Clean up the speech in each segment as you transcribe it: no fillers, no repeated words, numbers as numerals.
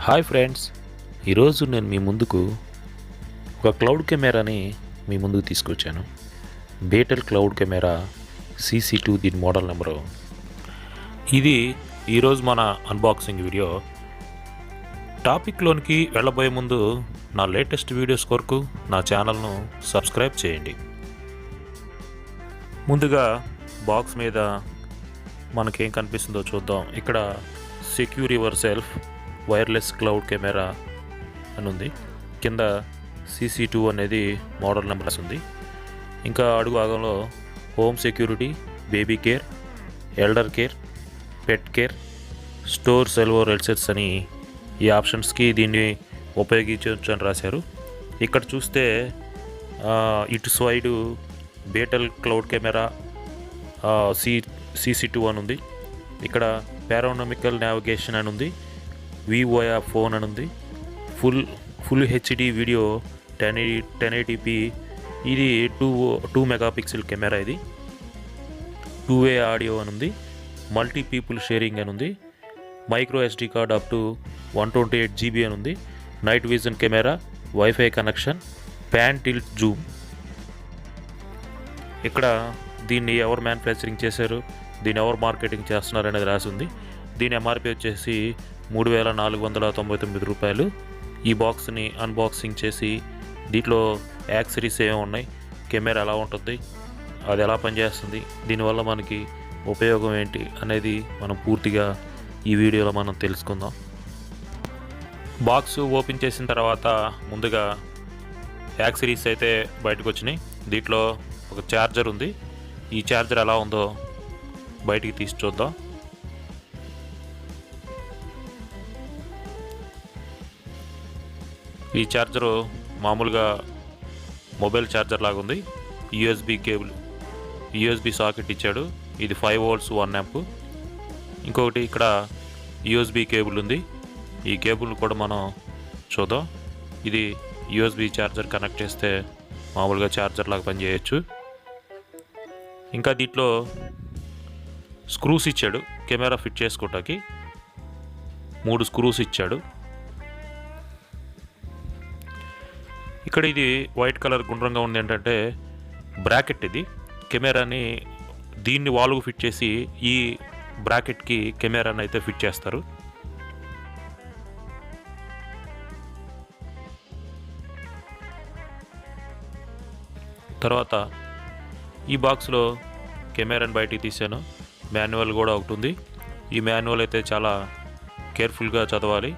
Hi friends, ఈరోజు నేను మీ ముందుకు ఒక క్లౌడ్ కెమెరాని మీ ముందుకు తీసుకొచ్చాను. బేటెల్ క్లౌడ్ కెమెరా CC2 దీని మోడల్ నెంబరు. ఇది ఈరోజు మన అన్బాక్సింగ్ వీడియో. టాపిక్లోనికి వెళ్ళబోయే ముందు నా లేటెస్ట్ వీడియోస్ కొరకు నా ఛానల్ను సబ్స్క్రైబ్ చేయండి. ముందుగా బాక్స్ మీద మనకేం కనిపిస్తుందో చూద్దాం. ఇక్కడ secure your self wireless cloud camera అని ఉంది. కింద CC2 అనేది మోడల్ నెంబర్స్ ఉంది. ఇంకా అడుగు భాగంలో home security, baby care, elder care, pet care, store సెల్వర్ ఎల్సెట్స్ అని ఈ ఆప్షన్స్కి దీన్ని ఉపయోగించవచ్చు అని రాశారు. ఇక్కడ చూస్తే ఇటు సైడు బేటెల్ క్లౌడ్ కెమెరా CC2 అని ఉంది. ఇక్కడ పారానామికల్ నావిగేషన్ అని ఉంది. వివోయా ఫోన్ అని ఉంది. Full HD video 1080p. ఇది 2 మెగాపిక్సెల్ కెమెరా. ఇది 2-వే ఆడియో అని ఉంది. మల్టీ పీపుల్ షేరింగ్ అని ఉంది. Micro SD card up to 128 GB అని ఉంది. Night vision camera, wifi connection, pan tilt Zoom. ఇక్కడ దీన్ని ఎవరు మ్యానుఫ్యాక్చరింగ్ చేశారు, దీన్ని ఎవరు మార్కెటింగ్ చేస్తున్నారు అనేది రాసి ఉంది. దీని MRP వచ్చేసి 3,499 రూపాయలు. ఈ బాక్స్ని అన్బాక్సింగ్ చేసి దీంట్లో యాక్సరీస్ ఏమేమి ఉన్నాయి, కెమెరా ఎలా ఉంటుంది, అది ఎలా పనిచేస్తుంది, దీనివల్ల మనకి ఉపయోగం ఏంటి అనేది మనం పూర్తిగా ఈ వీడియోలో మనం తెలుసుకుందాం. బాక్స్ ఓపెన్ చేసిన తర్వాత ముందుగా యాక్సరీస్ అయితే బయటకు వచ్చినాయి. దీంట్లో ఒక ఛార్జర్ ఉంది. ఈ ఛార్జర్ ఎలా ఉందో బయటికి తీసి చూద్దాం. ఈ ఛార్జరు మామూలుగా మొబైల్ ఛార్జర్ లాగా ఉంది. USB సాకెట్ ఇచ్చాడు. ఇది 5 volts 1 amp. ఇంకొకటి ఇక్కడ USB కేబుల్ ఉంది. ఈ కేబుల్ కూడా మనం చూద్దాం. ఇది USB ఛార్జర్ కనెక్ట్ చేస్తే మామూలుగా ఛార్జర్ లాగా పనిచేయచ్చు. ఇంకా దీంట్లో స్క్రూస్ ఇచ్చాడు. కెమెరా ఫిట్ చేసుకోవటానికి 3 స్క్రూస్ ఇచ్చాడు. ఇక్కడ ఇది వైట్ కలర్ గుండ్రంగా ఉంది. ఏంటంటే బ్రాకెట్. ఇది కెమెరాని దీన్ని వాల్వ్కి ఫిట్ చేసి ఈ బ్రాకెట్కి కెమెరాని అయితే ఫిట్ చేస్తారు. తర్వాత ఈ బాక్స్లో కెమెరాని బయటికి తీసాను. మాన్యువల్ కూడా ఒకటి ఉంది. ఈ మాన్యువల్ అయితే చాలా కేర్ఫుల్గా చదవాలి,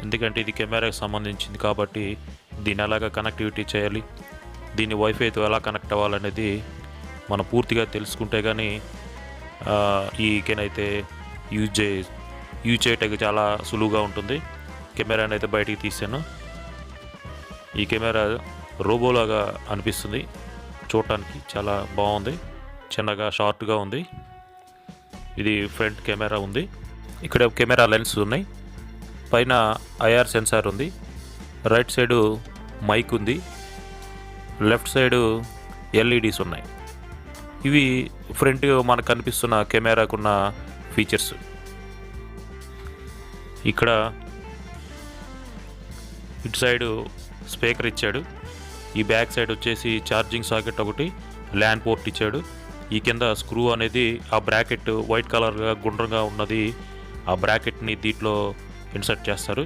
ఎందుకంటే ఇది కెమెరాకి సంబంధించింది కాబట్టి దీన్ని ఎలాగ కనెక్టివిటీ చేయాలి, దీన్ని వైఫైతో ఎలా కనెక్ట్ అవ్వాలనేది మనం పూర్తిగా తెలుసుకుంటే కానీ ఈ కెనైతే యూజ్ చేయటానికి చాలా సులువుగా ఉంటుంది. కెమెరాని అయితే బయటికి తీసాను. ఈ కెమెరా రోబోలాగా అనిపిస్తుంది. చూడటానికి చాలా బాగుంది. చిన్నగా షార్ట్గా ఉంది. ఇది ఫ్రంట్ కెమెరా ఉంది. ఇక్కడ కెమెరా లెన్స్ ఉన్నాయి. పైన IR సెన్సార్ ఉంది. రైట్ సైడు మైక్ ఉంది. లెఫ్ట్ సైడు LEDs ఉన్నాయి. ఇవి ఫ్రంట్ మనకు కనిపిస్తున్న కెమెరాకున్న ఫీచర్స్. ఇక్కడ ఇటు సైడు స్పీకర్ ఇచ్చాడు. ఈ బ్యాక్ సైడ్ వచ్చేసి ఛార్జింగ్ సాకెట్ ఒకటి, ల్యాన్ పోర్ట్ ఇచ్చాడు. ఈ కింద స్క్రూ అనేది ఆ బ్రాకెట్ వైట్ కలర్గా గుండ్రంగా ఉన్నది. ఆ బ్రాకెట్ని దీంట్లో ఇన్సర్ట్ చేస్తారు.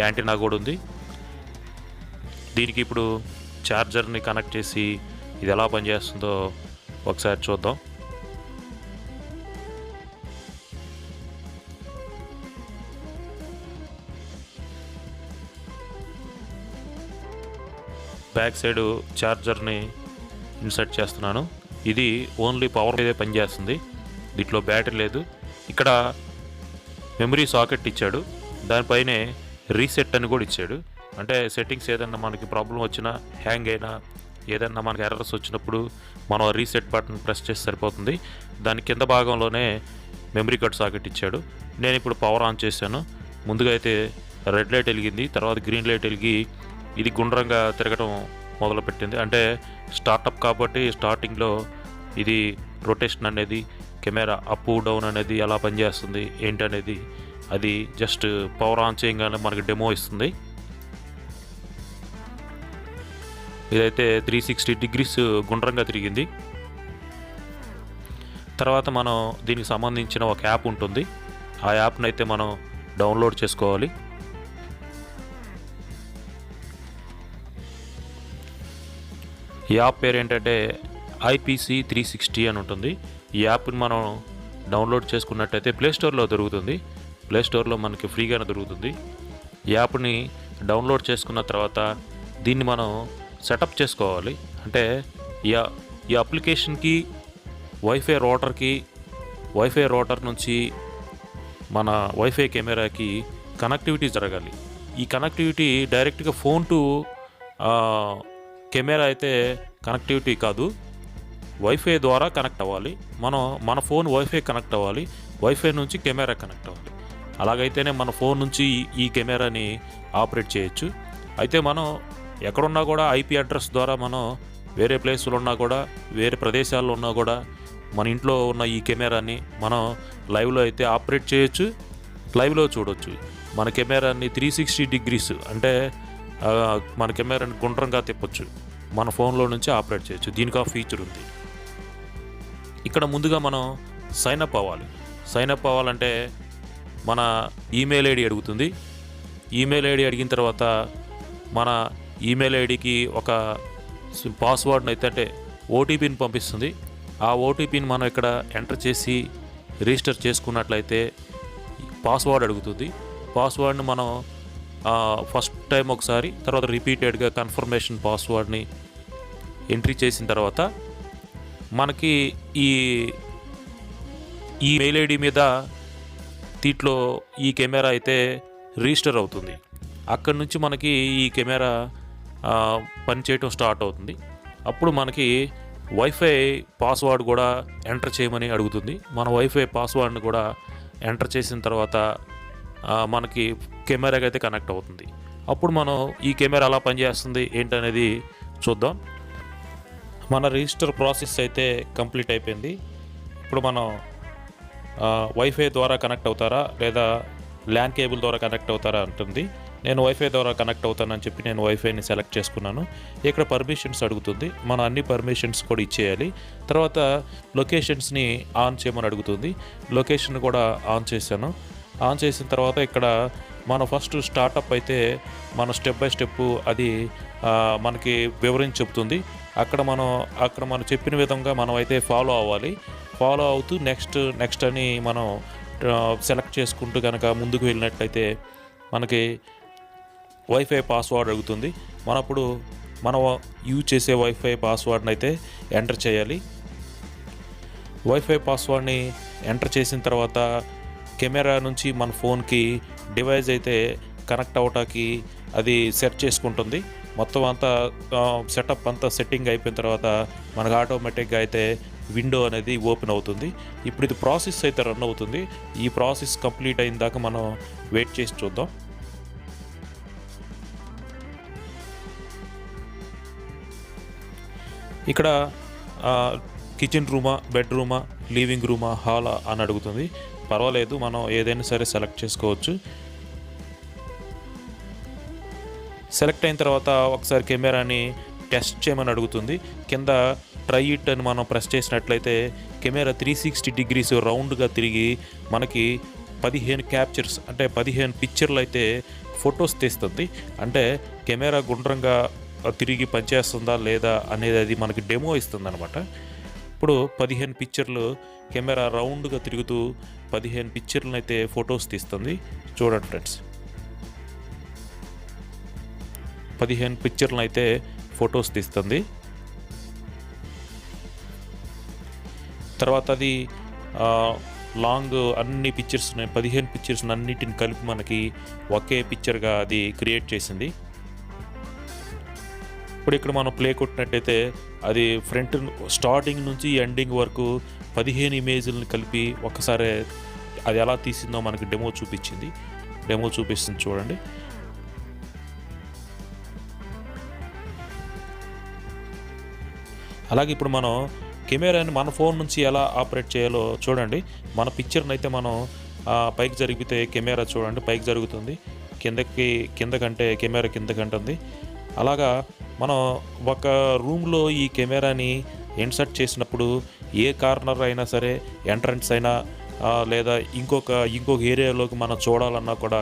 యాంటీనా కూడా ఉంది. దీనికి ఇప్పుడు ఛార్జర్ని కనెక్ట్ చేసి ఇది ఎలా పనిచేస్తుందో ఒకసారి చూద్దాం. బ్యాక్ సైడ్ ఛార్జర్ని ఇన్సర్ట్ చేస్తున్నాను. ఇది ఓన్లీ పవర్ మీదే పనిచేస్తుంది. దీంట్లో బ్యాటరీ లేదు. ఇక్కడ మెమరీ సాకెట్ ఇచ్చాడు. దానిపైనే రీసెట్ అని కూడా ఇచ్చాడు. అంటే సెట్టింగ్స్ ఏదన్నా మనకి ప్రాబ్లం వచ్చినా, హ్యాంగ్ అయినా, ఏదన్నా మనకి ఎర్రర్స్ వచ్చినప్పుడు మనం రీసెట్ బటన్ ప్రెస్ చేసి సరిపోతుంది. దాని కింద భాగంలోనే మెమరీ కార్డ్ సాకెట్ ఇచ్చాడు. నేను ఇప్పుడు పవర్ ఆన్ చేశాను. ముందుగా అయితే రెడ్ లైట్ వెలిగింది. తర్వాత గ్రీన్ లైట్ వెలిగి ఇది గుండ్రంగా తిరగడం మొదలుపెట్టింది. అంటే స్టార్టప్ కాబట్టి స్టార్టింగ్లో ఇది రొటేషన్ అనేది, కెమెరా అప్ డౌన్ అనేది ఎలా పనిచేస్తుంది ఏంటనేది అది జస్ట్ పవర్ ఆన్ చేయగానే మనకి డెమో ఇస్తుంది. ఇదైతే 360 డిగ్రీస్ గుండ్రంగా తిరిగింది. తర్వాత మనం దీనికి సంబంధించిన ఒక యాప్ ఉంటుంది. ఆ యాప్ని అయితే మనం డౌన్లోడ్ చేసుకోవాలి. ఈ యాప్ పేరు ఏంటంటే ఐపీసీ 360 అని ఉంటుంది. ఈ యాప్ని మనం డౌన్లోడ్ చేసుకున్నట్టయితే ప్లేస్టోర్లో దొరుకుతుంది. ప్లేస్టోర్లో మనకి ఫ్రీగానే దొరుకుతుంది. ఈ యాప్ని డౌన్లోడ్ చేసుకున్న తర్వాత దీన్ని మనం సెటప్ చేసుకోవాలి. అంటే ఈ అప్లికేషన్కి వైఫై రౌటర్ నుంచి మన వైఫై కెమెరాకి కనెక్టివిటీ జరగాలి. ఈ కనెక్టివిటీ డైరెక్ట్గా ఫోన్ టు కెమెరా అయితే కనెక్టివిటీ కాదు, వైఫై ద్వారా కనెక్ట్ అవ్వాలి. మన ఫోన్ వైఫై కనెక్ట్ అవ్వాలి, వైఫై నుంచి కెమెరా కనెక్ట్ అవ్వాలి. అలాగైతేనే మన ఫోన్ నుంచి ఈ కెమెరాని ఆపరేట్ చేయొచ్చు. అయితే మనం ఎక్కడున్నా కూడా ఐపీ అడ్రస్ ద్వారా మనం వేరే ప్లేస్లో ఉన్నా కూడా, వేరే ప్రదేశాల్లో ఉన్నా కూడా మన ఇంట్లో ఉన్న ఈ కెమెరాని మనం లైవ్లో అయితే ఆపరేట్ చేయొచ్చు, లైవ్లో చూడొచ్చు. మన కెమెరాని 360 డిగ్రీస్ అంటే మన కెమెరాని గుండ్రంగా తిప్పొచ్చు, మన ఫోన్లో నుంచి ఆపరేట్ చేయొచ్చు. దీనికి ఆ ఫీచర్ ఉంది. ఇక్కడ ముందుగా మనం సైనప్ అవ్వాలి. సైనప్ అవ్వాలంటే మన ఈమెయిల్ ఐడి అడుగుతుంది. ఈమెయిల్ ఐడి అడిగిన తర్వాత మన ఈమెయిల్ ఐడికి ఒక పాస్వర్డ్ని అయితే అంటే ఓటీపీని పంపిస్తుంది. ఆ ఓటీపీని మనం ఇక్కడ ఎంటర్ చేసి రిజిస్టర్ చేసుకున్నట్లయితే పాస్వర్డ్ అడుగుతుంది. పాస్వర్డ్ని మనం ఫస్ట్ టైం ఒకసారి, తర్వాత రిపీటెడ్గా కన్ఫర్మేషన్ పాస్వర్డ్ని ఎంట్రీ చేసిన తర్వాత మనకి ఈ మెయిల్ ఐడి మీద దీంట్లో ఈ కెమెరా అయితే రిజిస్టర్ అవుతుంది. అక్కడి నుంచి మనకి ఈ కెమెరా పనిచేయటం స్టార్ట్ అవుతుంది. అప్పుడు మనకి వైఫై పాస్వర్డ్ కూడా ఎంటర్ చేయమని అడుగుతుంది. మన వైఫై పాస్వర్డ్ని కూడా ఎంటర్ చేసిన తర్వాత మనకి కెమెరాకి అయితే కనెక్ట్ అవుతుంది. అప్పుడు మనం ఈ కెమెరా ఎలా పనిచేస్తుంది ఏంటనేది చూద్దాం. మన రిజిస్టర్ ప్రాసెస్ అయితే కంప్లీట్ అయిపోయింది. ఇప్పుడు మనం వైఫై ద్వారా కనెక్ట్ అవుతారా లేదా ల్యాన్ కేబుల్ ద్వారా కనెక్ట్ అవుతారా అంటుంది. నేను వైఫై ద్వారా కనెక్ట్ అవుతానని చెప్పి నేను వైఫైని సెలెక్ట్ చేసుకున్నాను. ఇక్కడ పర్మిషన్స్ అడుగుతుంది. మనం అన్ని పర్మిషన్స్ కూడా ఇచ్చేయాలి. తర్వాత లొకేషన్స్ని ఆన్ చేయమని అడుగుతుంది. లొకేషన్ కూడా ఆన్ చేశాను. ఆన్ చేసిన తర్వాత ఇక్కడ మనం ఫస్ట్ స్టార్టప్ అయితే మన స్టెప్ బై స్టెప్ అది మనకి వివరించి చెప్తుంది. అక్కడ మనం చెప్పిన విధంగా మనం అయితే ఫాలో అవ్వాలి. ఫాలో అవుతూ నెక్స్ట్ అని మనం సెలెక్ట్ చేసుకుంటూ కనుక ముందుకు వెళ్ళినట్లయితే మనకి వైఫై పాస్వర్డ్ అడుగుతుంది. మనం యూజ్ చేసే వైఫై పాస్వర్డ్ని అయితే ఎంటర్ చేయాలి. వైఫై పాస్వర్డ్ని ఎంటర్ చేసిన తర్వాత కెమెరా నుంచి మన ఫోన్కి డివైస్ అయితే కనెక్ట్ అవ్వటానికి అది సెట్ చేసుకుంటుంది. మొత్తం అంతా సెటప్ అంతా సెట్టింగ్ అయిపోయిన తర్వాత మనకు ఆటోమేటిక్గా అయితే విండో అనేది ఓపెన్ అవుతుంది. ఇప్పుడు ఇది ప్రాసెస్ అయితే రన్ అవుతుంది. ఈ ప్రాసెస్ కంప్లీట్ అయిన దాకా మనం వెయిట్ చేసి చూద్దాం. ఇక్కడ కిచెన్ రూమా, బెడ్రూమా, లివింగ్ రూమా, హాలా అని అడుగుతుంది. పర్వాలేదు, మనం ఏదైనా సరే సెలెక్ట్ చేసుకోవచ్చు. సెలెక్ట్ అయిన తర్వాత ఒకసారి కెమెరాని టెస్ట్ చేయమని అడుగుతుంది. కింద ట్రై ఇట్ అని మనం ప్రెస్ చేసినట్లయితే కెమెరా 360 డిగ్రీస్ రౌండ్గా తిరిగి మనకి 15 క్యాప్చర్స్ అంటే 15 పిక్చర్లు అయితే ఫొటోస్ తీస్తుంది. అంటే కెమెరా గుండ్రంగా తిరిగి పనిచేస్తుందా లేదా అనేది అది మనకి డెమో ఇస్తుంది అనమాట. ఇప్పుడు 15 పిక్చర్లు కెమెరా రౌండ్గా తిరుగుతూ 15 పిక్చర్లను అయితే ఫొటోస్ తీస్తుంది. చూడండి ఫ్రెండ్స్, 15 పిక్చర్లను అయితే ఫొటోస్ తీస్తుంది. తర్వాత అది లాంగ్ అన్ని పిక్చర్స్ 15 పిక్చర్స్ అన్నిటిని కలిపి మనకి ఒకే పిక్చర్గా అది క్రియేట్ చేసింది. ఇప్పుడు ఇక్కడ మనం ప్లే కొట్టినట్టయితే అది ఫ్రంట్ స్టార్టింగ్ నుంచి ఎండింగ్ వరకు 15 ఇమేజ్లను కలిపి ఒక్కసారి అది ఎలా తీసిందో మనకి డెమో చూపిస్తుంది చూడండి. అలాగే ఇప్పుడు మనం కెమెరాని మన ఫోన్ నుంచి ఎలా ఆపరేట్ చేయాలో చూడండి. మన పిక్చర్ని అయితే మనం పైకి జరిగితే కెమెరా చూడండి పైకి జరుగుతుంది, కింద కంటే కెమెరా కిందకంటుంది. అలాగా మనం ఒక రూమ్లో ఈ కెమెరాని ఇన్సర్ట్ చేసినప్పుడు ఏ కార్నర్ అయినా సరే, ఎంట్రన్స్ అయినా లేదా ఇంకొక ఏరియాలోకి మనం చూడాలన్నా కూడా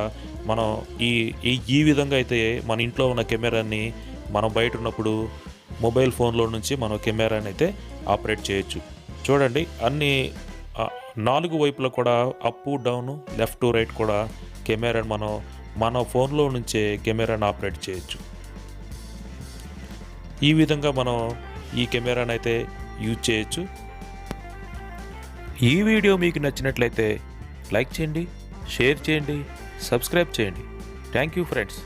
మనం ఈ ఈ విధంగా అయితే మన ఇంట్లో ఉన్న కెమెరాని మనం బయట ఉన్నప్పుడు మొబైల్ ఫోన్లో నుంచి మనం కెమెరాని అయితే ఆపరేట్ చేయొచ్చు. చూడండి అన్ని 4 వైపులా కూడా అప్ డౌన్ లెఫ్ట్ రైట్ కూడా కెమెరాని మనం మన ఫోన్లో నుంచే కెమెరాని ఆపరేట్ చేయొచ్చు. ఈ విధంగా మనం ఈ కెమెరాని అయితే యూజ్ చేయొచ్చు. ఈ వీడియో మీకు నచ్చినట్లయితే లైక్ చేయండి, షేర్ చేయండి, సబ్స్క్రైబ్ చేయండి. Thank you friends.